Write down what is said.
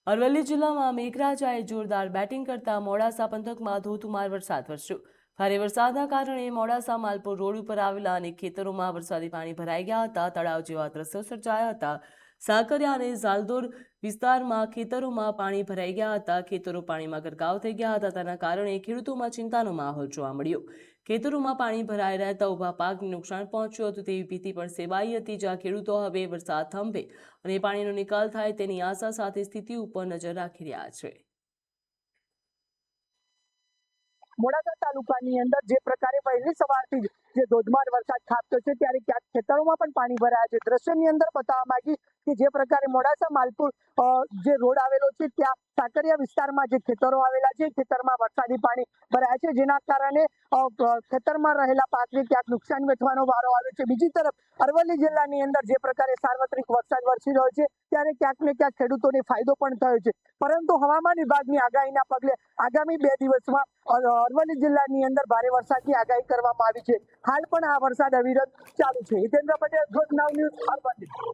અરવલ્લી જિલ્લામાં મેઘરાજાએ જોરદાર બેટિંગ કરતા મોડાસા પંથકમાં ધોધમાર વરસાદ વરસ્યો। ભારે વરસાદના કારણે મોડાસા માલપુર રોડ ઉપર આવેલા અનેક ખેતરોમાં વરસાદી પાણી ભરાઈ ગયા હતા। તળાવ જેવા દ્રશ્યો સર્જાયા હતા। સાકરિયા અને ઝાલદોર વિસ્તારમાં ખેતરોમાં પાણી ભરાઈ ગયા હતા। ખેતરો પાણીમાં ગરકાવ થઈ ગયા હતા। તેના કારણે ખેડૂતોમાં ચિંતાનો માહોલ જોવા મળ્યો। ખેતરોમાં પાણી ભરાઈ રહેતા ઊભા પાકને નુકસાન પહોંચ્યું હતું તેવી ભીતિ પણ સેવાઈ હતી। જ્યાં ખેડૂતો હવે વરસાદ થંભે અને પાણીનો નિકાલ થાય તેની આશા સાથે સ્થિતિ ઉપર નજર રાખી રહ્યા છે। મોડાસા તાલુકાની અંદર જે પ્રકારે વહેલી સવારથી જે ધોધમાર વરસાદ ખાબક્યો છે ત્યારે ક્યાંક ખેતરોમાં પણ પાણી ભરાયા છે। દ્રશ્યની અંદર બતાવવા માંગી કે જે પ્રકારે મોડાસા માલપુર જે રોડ આવેલો છે ત્યાં સાકરિયા વિસ્તારમાં જે ખેતરો આવેલા છે ખેતરમાં વરસાદી પાણી ભરાયા છે, જેના કારણે ખેતરમાં રહેલા પાકને ક્યાંક નુકસાન વેઠવાનો વારો આવ્યો છે। બીજી તરફ અરવલ્લી જિલ્લાની અંદર જે પ્રકારે સાર્વત્રિક વરસાદ વરસી રહ્યો છે ત્યારે ક્યાંક ને ક્યાંક ખેડૂતોને ફાયદો પણ થયો છે, પરંતુ હવામાન વિભાગની આગાહીના પગલે આગામી 2 દિવસમાં અરવલ્લી જિલ્લાની અંદર ભારે વરસાદની આગાહી કરવામાં આવી છે। હાલ પણ આ વરસાદ અવિરત ચાલુ છે। હિતેન્દ્ર પટેલ, જોત નાવ ન્યૂઝ, અરવલ્લી।